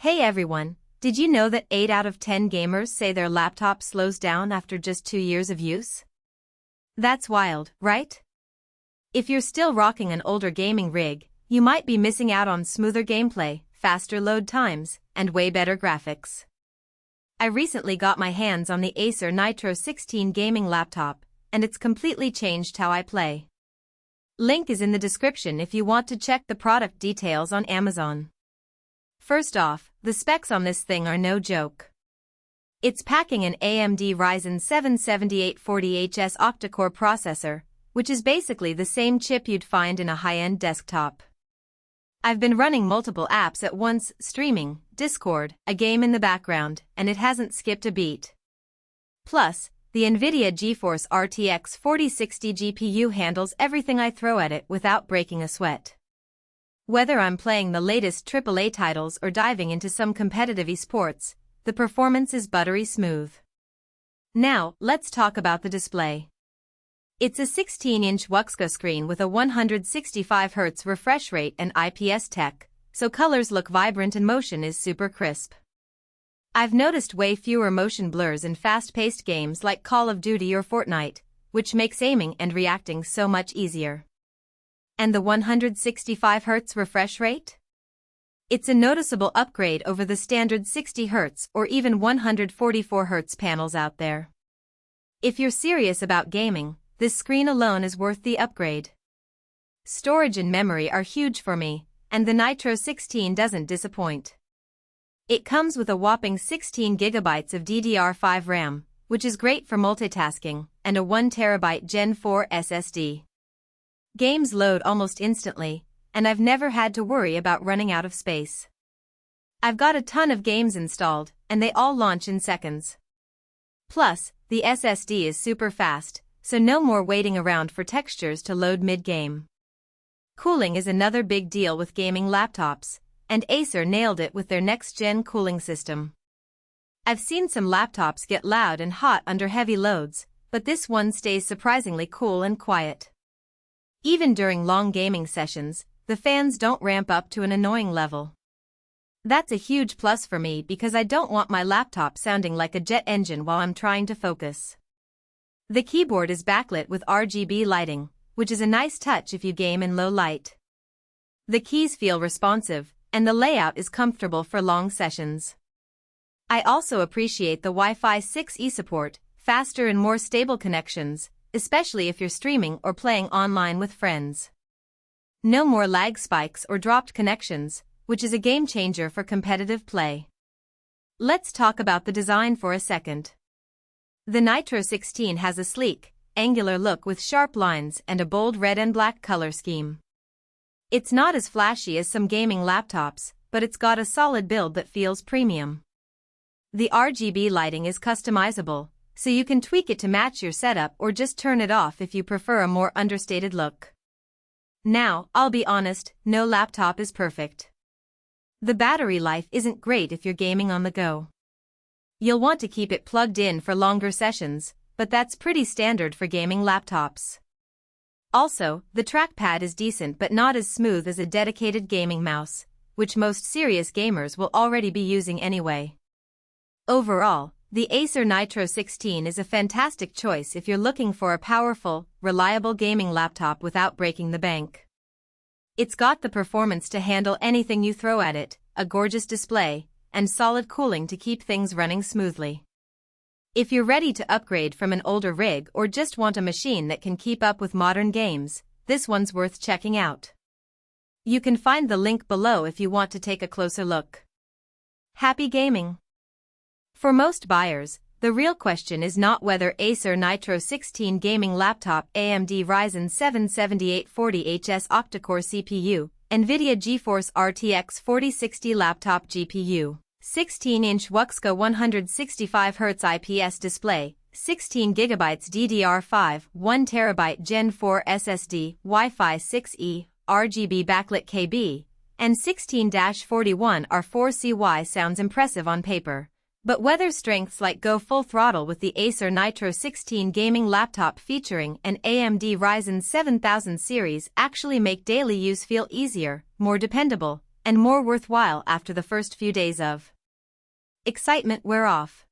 Hey everyone, did you know that 8 out of 10 gamers say their laptop slows down after just 2 years of use? That's wild, right? If you're still rocking an older gaming rig, you might be missing out on smoother gameplay, faster load times, and way better graphics. I recently got my hands on the Acer Nitro 16 gaming laptop, and it's completely changed how I play. Link is in the description if you want to check the product details on Amazon. First off, the specs on this thing are no joke. It's packing an AMD Ryzen 7 7840HS octa-core processor, which is basically the same chip you'd find in a high-end desktop. I've been running multiple apps at once, streaming, Discord, a game in the background, and it hasn't skipped a beat. Plus, the NVIDIA GeForce RTX 4060 GPU handles everything I throw at it without breaking a sweat. Whether I'm playing the latest AAA titles or diving into some competitive esports, the performance is buttery smooth. Now, let's talk about the display. It's a 16-inch WUXGA screen with a 165Hz refresh rate and IPS tech, so colors look vibrant and motion is super crisp. I've noticed way fewer motion blurs in fast-paced games like Call of Duty or Fortnite, which makes aiming and reacting so much easier. And the 165Hz refresh rate? It's a noticeable upgrade over the standard 60Hz or even 144Hz panels out there. If you're serious about gaming, this screen alone is worth the upgrade. Storage and memory are huge for me, and the Nitro 16 doesn't disappoint. It comes with a whopping 16GB of DDR5 RAM, which is great for multitasking, and a 1TB Gen 4 SSD. Games load almost instantly, and I've never had to worry about running out of space. I've got a ton of games installed, and they all launch in seconds. Plus, the SSD is super fast, so no more waiting around for textures to load mid-game. Cooling is another big deal with gaming laptops, and Acer nailed it with their next-gen cooling system. I've seen some laptops get loud and hot under heavy loads, but this one stays surprisingly cool and quiet. Even during long gaming sessions, the fans don't ramp up to an annoying level. That's a huge plus for me because I don't want my laptop sounding like a jet engine while I'm trying to focus. The keyboard is backlit with RGB lighting, which is a nice touch if you game in low light. The keys feel responsive, and the layout is comfortable for long sessions. I also appreciate the Wi-Fi 6E support, faster and more stable connections, especially if you're streaming or playing online with friends. No more lag spikes or dropped connections, which is a game changer for competitive play. Let's talk about the design for a second. The Nitro 16 has a sleek, angular look with sharp lines and a bold red and black color scheme. It's not as flashy as some gaming laptops, but it's got a solid build that feels premium. The RGB lighting is customizable, so you can tweak it to match your setup or just turn it off if you prefer a more understated look. Now, I'll be honest, no laptop is perfect. The battery life isn't great if you're gaming on the go. You'll want to keep it plugged in for longer sessions, but that's pretty standard for gaming laptops. Also, the trackpad is decent but not as smooth as a dedicated gaming mouse, which most serious gamers will already be using anyway. Overall, the Acer Nitro 16 is a fantastic choice if you're looking for a powerful, reliable gaming laptop without breaking the bank. It's got the performance to handle anything you throw at it, a gorgeous display, and solid cooling to keep things running smoothly. If you're ready to upgrade from an older rig or just want a machine that can keep up with modern games, this one's worth checking out. You can find the link below if you want to take a closer look. Happy gaming! For most buyers, the real question is not whether Acer Nitro 16 gaming laptop AMD Ryzen 7 7840HS octa-core CPU, NVIDIA GeForce RTX 4060 laptop GPU, 16-inch WUXGA 165Hz IPS display, 16GB DDR5, 1TB Gen 4 SSD, Wi-Fi 6E, RGB backlit KB, and 16-41 R4CY sounds impressive on paper. But whether strengths like go full throttle with the Acer Nitro 16 gaming laptop featuring an AMD Ryzen 7000 series actually make daily use feel easier, more dependable, and more worthwhile after the first few days of excitement wear off.